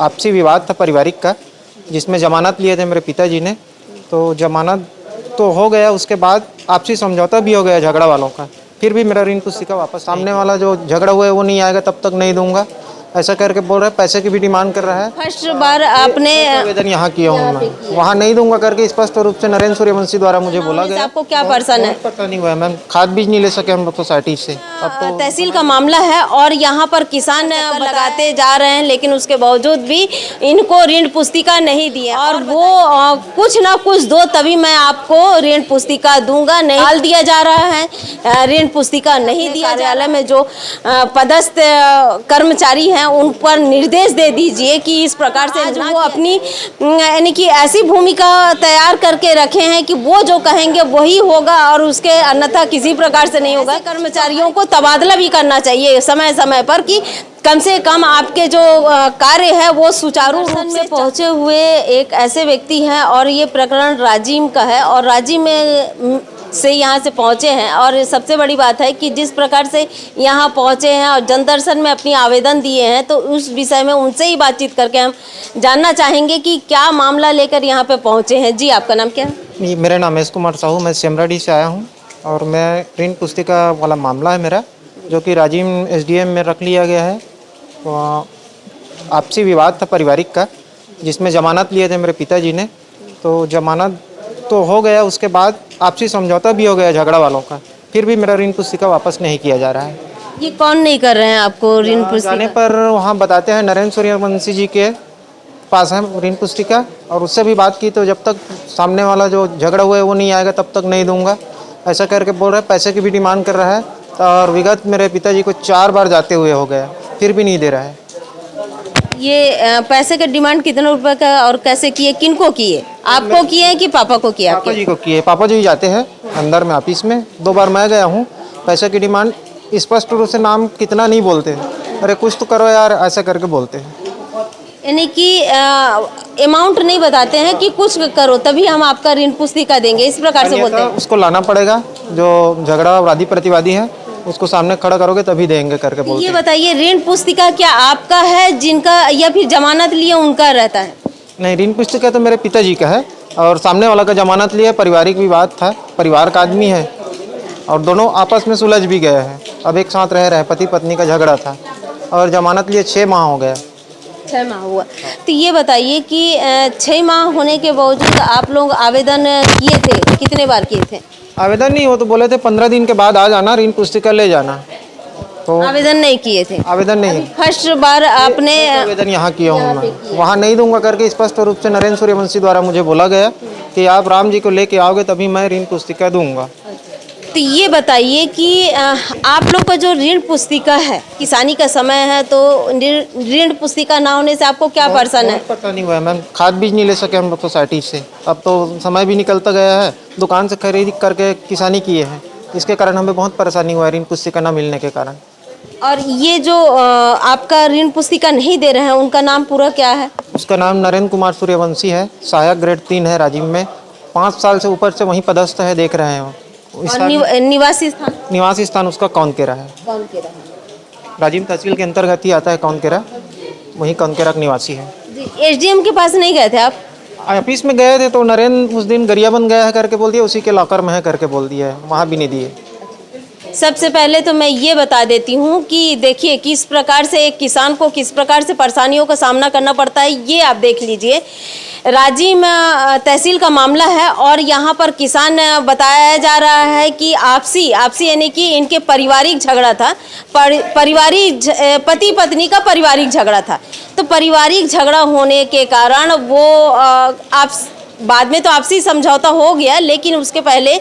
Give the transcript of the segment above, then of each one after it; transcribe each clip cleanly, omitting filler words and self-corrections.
आपसी विवाद था पारिवारिक का, जिसमें जमानत लिए थे मेरे पिताजी ने। तो जमानत तो हो गया, उसके बाद आपसी समझौता भी हो गया झगड़ा वालों का। फिर भी मेरा ऋण पुस्तिका वापस, सामने वाला जो झगड़ा हुआ है वो नहीं आएगा तब तक नहीं दूंगा, ऐसा करके बोल रहा है। पैसे की भी डिमांड कर रहा है। फर्स्ट बार आपने आवेदन यहाँ किया हूँ मैं, वहाँ नहीं दूंगा करके स्पष्ट रूप से नरेंद्र सूर्यवंशी द्वारा मुझे बोला गया। आपको क्या परेशान है? पता नहीं हुआ है मैम, खाद बीज नहीं ले सके हम लोग सोसाइटी से। अब तो तहसील का मामला है और यहाँ पर किसान लगाते जा रहे हैं, लेकिन उसके बावजूद भी इनको ऋण पुस्तिका नहीं दिया। और वो कुछ ना कुछ दो तभी मैं आपको ऋण पुस्तिका दूंगा, नहीं डाल दिया जा रहा है। ऋण पुस्तिका नहीं दिया। कार्यालय में जो पदस्थ कर्मचारी हैं उन पर निर्देश दे दीजिए कि इस प्रकार से वो अपनी यानी कि ऐसी भूमिका तैयार करके रखे हैं कि वो जो कहेंगे वही होगा और उसके अन्यथा किसी प्रकार से नहीं होगा। कर्मचारियों को तबादला भी करना चाहिए समय समय पर कि कम से कम आपके जो कार्य है वो सुचारू रूप से पहुंचे हुए एक ऐसे व्यक्ति हैं और ये प्रकरण राजिम का है और राजिम में से यहाँ से पहुँचे हैं। और सबसे बड़ी बात है कि जिस प्रकार से यहाँ पहुँचे हैं और जनदर्शन में अपनी आवेदन दिए हैं, तो उस विषय में उनसे ही बातचीत करके हम जानना चाहेंगे कि क्या मामला लेकर यहाँ पे पहुँचे हैं। जी, आपका नाम क्या है? मेरा नाम महेश कुमार साहू, मैं सेमराडी से आया हूँ और मैं ऋण पुस्तिका वाला मामला है मेरा, जो कि राजिम SDM में रख लिया गया है। तो आपसी विवाद था पारिवारिक का, जिसमें जमानत लिए थे मेरे पिताजी ने। तो जमानत तो हो गया, उसके बाद आपसी समझौता भी हो गया झगड़ा वालों का। फिर भी मेरा ऋण पुस्तिका वापस नहीं किया जा रहा है। ये कौन नहीं कर रहे हैं आपको ऋण पुस्तिका? जाने पर वहाँ बताते हैं नरेंद्र सूर्यवंशी जी के पास है ऋण पुस्तिका, और उससे भी बात की तो जब तक सामने वाला जो झगड़ा हुआ है वो नहीं आएगा तब तक नहीं दूंगा, ऐसा करके बोल रहा है। पैसे की भी डिमांड कर रहा है और विगत मेरे पिताजी को 4 बार जाते हुए हो गया, फिर भी नहीं दे रहा है। ये पैसे का डिमांड कितने रुपए का और कैसे किए, किनको किए? आपको किए कि पापा को किया? पापा जी को किए। पापा जी जाते हैं अंदर में ऑफिस में, 2 बार मैं गया हूँ। पैसे की डिमांड स्पष्ट रूप से नाम कितना नहीं बोलते हैं, अरे कुछ तो करो यार, ऐसा करके बोलते हैं। यानी कि अमाउंट नहीं बताते हैं कि कुछ करो तभी हम आपका ऋण पुस्तिका देंगे, इस प्रकार से बोलते हैं। उसको लाना पड़ेगा, जो झगड़ा वादी प्रतिवादी है उसको सामने खड़ा करोगे तभी देंगे करके बोलते ये हैं। बताइए, ऋण पुस्तिका क्या आपका है जिनका, या फिर जमानत लिए उनका रहता है? नहीं, ऋण पुस्तिका तो मेरे पिताजी का है और सामने वाला का जमानत लिया। पारिवारिक विवाद था, परिवार का आदमी है और दोनों आपस में सुलझ भी गए हैं। अब एक साथ रह रहे हैं, पति पत्नी का झगड़ा था और जमानत लिए 6 माह हो गया। 6 माह हुआ। तो ये बताइए कि 6 माह होने के बावजूद आप लोग आवेदन किए थे, कितने बार किए थे? आवेदन नहीं हो तो बोले थे 15 दिन के बाद आ जाना, ऋण पुस्तिका ले जाना। तो आवेदन नहीं किए थे? आवेदन नहीं, फर्स्ट बार आपने आवेदन यहाँ किया हूँ मैं, वहाँ नहीं दूंगा करके स्पष्ट रूप से नरेंद्र सूर्यवंशी द्वारा मुझे बोला गया कि आप राम जी को लेके आओगे तभी मैं ऋण पुस्तिका दूंगा। तो ये बताइए कि आप लोग का जो ऋण पुस्तिका है, किसानी का समय है, तो ऋण पुस्तिका ना होने से आपको क्या परेशान है? पता नहीं हुआ है मैम, खाद बीज नहीं ले सके हम लोग सोसाइटी से। अब तो समय भी निकलता गया है, दुकान से खरीद करके किसानी किए हैं, इसके कारण हमें बहुत परेशानी हुआ है ऋण पुस्तिका न मिलने के कारण। और ये जो आपका ऋण पुस्तिका नहीं दे रहे हैं, उनका नाम पूरा क्या है? उसका नाम नरेंद्र कुमार सूर्यवंशी है, सहायक ग्रेड 3 है राजिम में, 5 साल से ऊपर से वहीं पदस्थ है, देख रहे हैं। और निवासी स्थान? निवासी स्थान उसका कौनकेरा है। कौनकेरा? राजिम तहसील के अंतर्गत ही आता है कौनकेरा, वहीं कौनकेरा का निवासी है। SDM के पास नहीं गए थे आप? ऑफिस में गए थे तो नरेंद्र उस दिन गरिया बन गया है करके बोल दिया, उसी के लॉकर में है करके बोल दिया है, वहाँ भी नहीं दिए। सबसे पहले तो मैं ये बता देती हूँ कि देखिए किस प्रकार से एक किसान को किस प्रकार से परेशानियों का सामना करना पड़ता है, ये आप देख लीजिए। राजिम तहसील का मामला है और यहाँ पर किसान बताया जा रहा है कि आपसी यानी कि इनके पारिवारिक झगड़ा था, पारिवारिक पति पत्नी का पारिवारिक झगड़ा था। तो पारिवारिक झगड़ा होने के कारण वो आप बाद में तो आपसी समझौता हो गया, लेकिन उसके पहले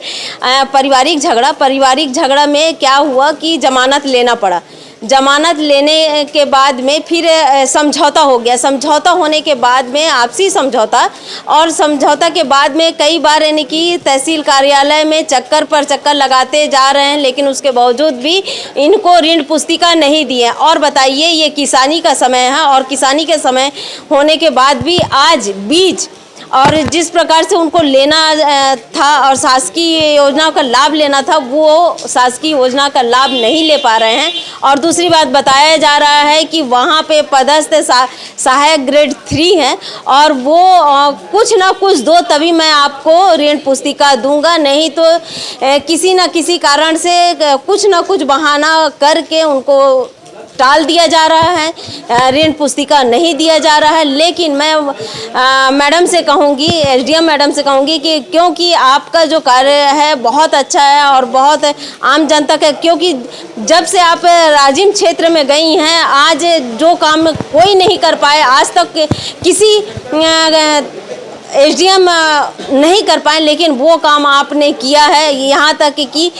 पारिवारिक झगड़ा में क्या हुआ कि जमानत लेना पड़ा। जमानत लेने के बाद में फिर समझौता हो गया। समझौता होने के बाद में आपसी समझौता, और समझौता के बाद में कई बार यानी कि तहसील कार्यालय में चक्कर पर चक्कर लगाते जा रहे हैं, लेकिन उसके बावजूद भी इनको ऋण पुस्तिका नहीं दी है। और बताइए, ये किसानी का समय है और किसानी के समय होने के बाद भी आज बीज और जिस प्रकार से उनको लेना था और शासकीय योजना का लाभ लेना था, वो शासकीय योजना का लाभ नहीं ले पा रहे हैं। और दूसरी बात बताया जा रहा है कि वहाँ पे पदस्थ सहायक ग्रेड 3 है और वो कुछ ना कुछ दो तभी मैं आपको ऋण पुस्तिका दूंगा, नहीं तो किसी न किसी कारण से कुछ ना कुछ बहाना करके उनको टाल दिया जा रहा है, ऋण पुस्तिका नहीं दिया जा रहा है। लेकिन मैं मैडम से कहूँगी, एसडीएम मैडम से कहूँगी कि क्योंकि आपका जो कार्य है बहुत अच्छा है और बहुत आम जनता का, क्योंकि जब से आप राजिम क्षेत्र में गई हैं, आज जो काम कोई नहीं कर पाए, आज तक किसी एसडीएम नहीं कर पाए, लेकिन वो काम आपने किया है। यहाँ तक कि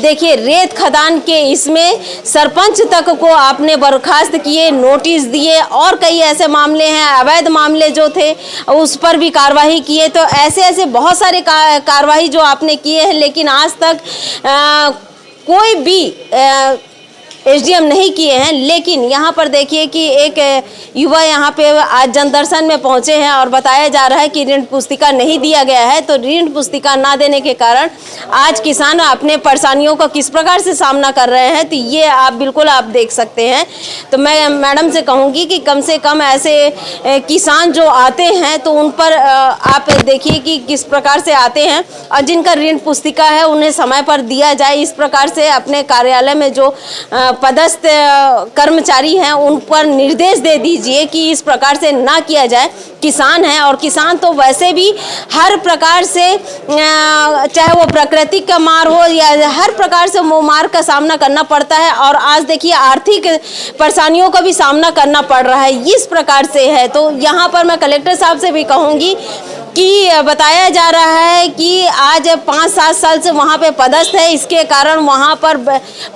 देखिए रेत खदान के इसमें सरपंच तक को आपने बर्खास्त किए, नोटिस दिए और कई ऐसे मामले हैं, अवैध मामले जो थे उस पर भी कार्रवाई किए। तो ऐसे ऐसे बहुत सारे कार्रवाई जो आपने किए हैं, लेकिन आज तक कोई भी एसडीएम नहीं किए हैं। लेकिन यहाँ पर देखिए कि एक युवा यहाँ पे आज जनदर्शन में पहुँचे हैं और बताया जा रहा है कि ऋण पुस्तिका नहीं दिया गया है। तो ऋण पुस्तिका ना देने के कारण आज किसान अपने परेशानियों का किस प्रकार से सामना कर रहे हैं, तो ये आप बिल्कुल आप देख सकते हैं। तो मैं मैडम से कहूँगी कि कम से कम ऐसे किसान जो आते हैं तो उन पर आप देखिए कि किस प्रकार से आते हैं और जिनका ऋण पुस्तिका है उन्हें समय पर दिया जाए। इस प्रकार से अपने कार्यालय में जो पदस्थ कर्मचारी हैं उन पर निर्देश दे दीजिए कि इस प्रकार से ना किया जाए। किसान है और किसान तो वैसे भी हर प्रकार से चाहे वो प्राकृतिक का मार हो या हर प्रकार से वो मार का सामना करना पड़ता है और आज देखिए आर्थिक परेशानियों का भी सामना करना पड़ रहा है। इस प्रकार से है तो यहाँ पर मैं कलेक्टर साहब से भी कहूँगी कि बताया जा रहा है कि आज 5-7 साल से वहाँ पे पदस्थ है, इसके कारण वहाँ पर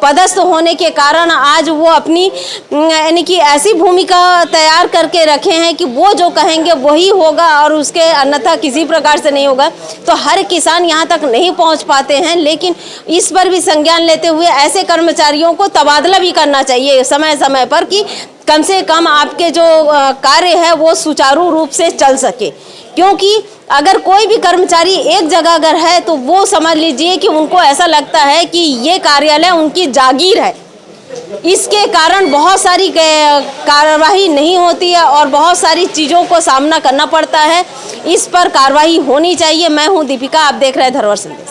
पदस्थ होने के कारण आज वो अपनी यानी कि ऐसी भूमिका तैयार करके रखे हैं कि वो जो कहेंगे वही होगा और उसके अन्यथा किसी प्रकार से नहीं होगा। तो हर किसान यहाँ तक नहीं पहुँच पाते हैं, लेकिन इस पर भी संज्ञान लेते हुए ऐसे कर्मचारियों को तबादला भी करना चाहिए समय समय पर कि कम से कम आपके जो कार्य है वो सुचारू रूप से चल सके। क्योंकि अगर कोई भी कर्मचारी एक जगह अगर है तो वो समझ लीजिए कि उनको ऐसा लगता है कि ये कार्यालय उनकी जागीर है। इसके कारण बहुत सारी कार्रवाई नहीं होती है और बहुत सारी चीज़ों को सामना करना पड़ता है। इस पर कार्रवाई होनी चाहिए। मैं हूं दीपिका, आप देख रहे हैं धरोहर संदेश।